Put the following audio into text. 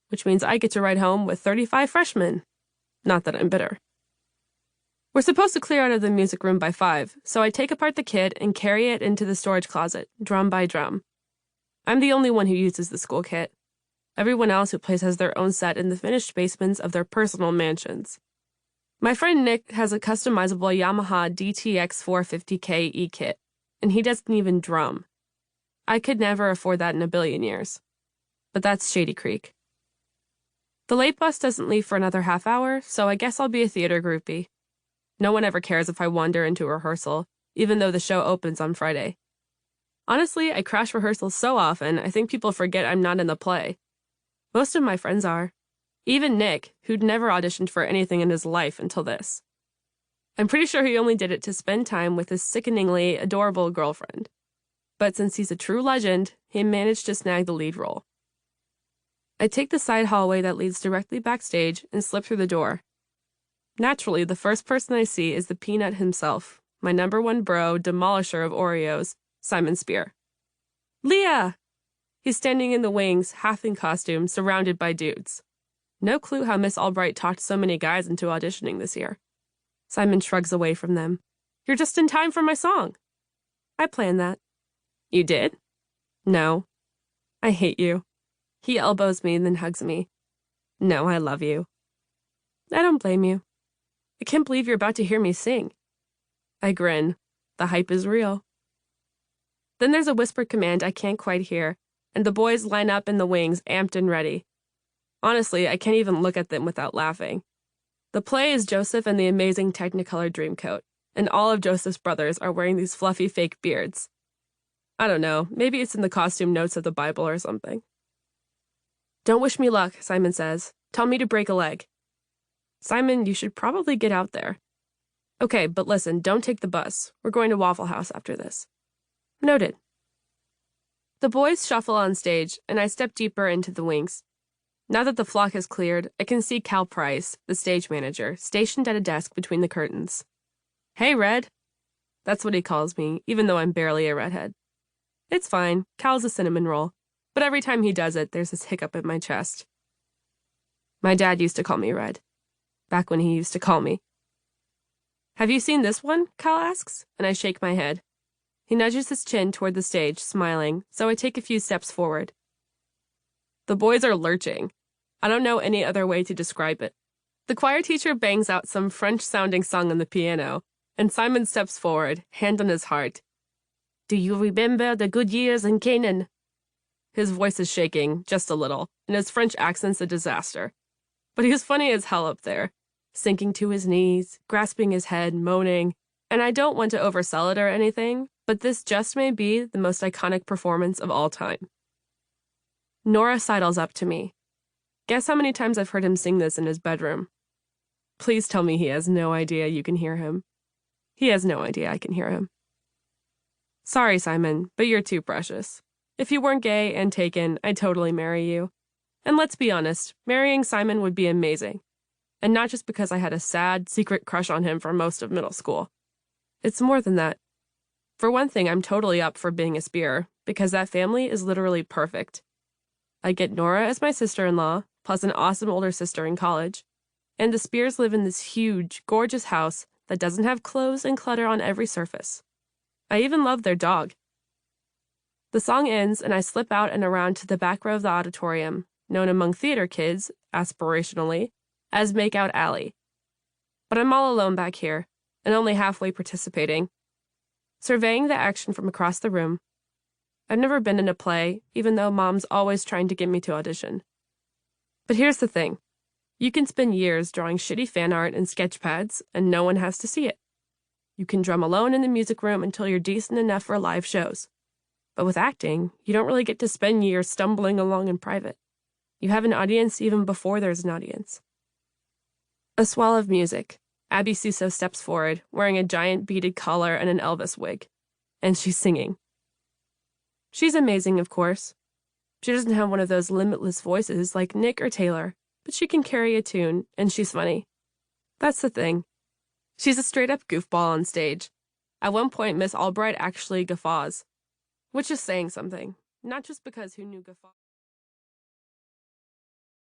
which means I get to ride home with 35 freshmen. Not that I'm bitter. We're supposed to clear out of the music room by 5, so I take apart the kit and carry it into the storage closet, drum by drum. I'm the only one who uses the school kit. Everyone else who plays has their own set in the finished basements of their personal mansions. My friend Nick has a customizable Yamaha DTX 450K E-kit, and he doesn't even drum. I could never afford that in a billion years. But that's Shady Creek. The late bus doesn't leave for another half hour, so I guess I'll be a theater groupie. No one ever cares if I wander into rehearsal, even though the show opens on Friday. Honestly, I crash rehearsals so often, I think people forget I'm not in the play. Most of my friends are. Even Nick, who'd never auditioned for anything in his life until this. I'm pretty sure he only did it to spend time with his sickeningly adorable girlfriend. But since he's a true legend, he managed to snag the lead role. I take the side hallway that leads directly backstage and slip through the door. Naturally, the first person I see is the Peanut himself, my #1 bro, demolisher of Oreos, Simon Spear. Leah! He's standing in the wings, half in costume, surrounded by dudes. No clue how Miss Albright talked so many guys into auditioning this year. Simon shrugs away from them. You're just in time for my song. I planned that. You did? No. I hate you. He elbows me and then hugs me. No, I love you. I don't blame you. I can't believe you're about to hear me sing. I grin. The hype is real. Then there's a whispered command I can't quite hear, and the boys line up in the wings, amped and ready. Honestly, I can't even look at them without laughing. The play is Joseph and the Amazing Technicolor Dreamcoat, and all of Joseph's brothers are wearing these fluffy fake beards. I don't know, maybe it's in the costume notes of the Bible or something. Don't wish me luck, Simon says. Tell me to break a leg. Simon, you should probably get out there. Okay, but listen, don't take the bus. We're going to Waffle House after this. Noted. The boys shuffle on stage, and I step deeper into the wings. Now that the flock has cleared, I can see Cal Price, the stage manager, stationed at a desk between the curtains. Hey, Red. That's what he calls me, even though I'm barely a redhead. It's fine. Cal's a cinnamon roll. But every time he does it, there's this hiccup in my chest. My dad used to call me Red. Back when he used to call me. Have you seen this one? Cal asks, and I shake my head. He nudges his chin toward the stage, smiling, so I take a few steps forward. The boys are lurching. I don't know any other way to describe it. The choir teacher bangs out some French-sounding song on the piano, and Simon steps forward, hand on his heart. Do you remember the good years in Canaan? His voice is shaking, just a little, and his French accent's a disaster. But he's funny as hell up there, sinking to his knees, grasping his head, moaning. And I don't want to oversell it or anything, but this just may be the most iconic performance of all time. Nora sidles up to me. Guess how many times I've heard him sing this in his bedroom? Please tell me he has no idea you can hear him. He has no idea I can hear him. Sorry, Simon, but you're too precious. If you weren't gay and taken, I'd totally marry you. And let's be honest, marrying Simon would be amazing. And not just because I had a sad, secret crush on him for most of middle school. It's more than that. For one thing, I'm totally up for being a Spear, because that family is literally perfect. I get Nora as my sister-in-law, plus an awesome older sister in college. And the Spears live in this huge, gorgeous house that doesn't have clothes and clutter on every surface. I even love their dog. The song ends, and I slip out and around to the back row of the auditorium, known among theater kids, aspirationally, as Makeout Alley. But I'm all alone back here, and only halfway participating, surveying the action from across the room. I've never been in a play, even though Mom's always trying to get me to audition. But here's the thing. You can spend years drawing shitty fan art and sketch pads, and no one has to see it. You can drum alone in the music room until you're decent enough for live shows. But with acting, you don't really get to spend years stumbling along in private. You have an audience even before there's an audience. A swell of music. Abby Suso steps forward, wearing a giant beaded collar and an Elvis wig. And she's singing. She's amazing, of course. She doesn't have one of those limitless voices like Nick or Taylor, but she can carry a tune, and she's funny. That's the thing. She's a straight-up goofball on stage. At one point, Miss Albright actually guffaws. Which is saying something. Not just because who knew guffaw...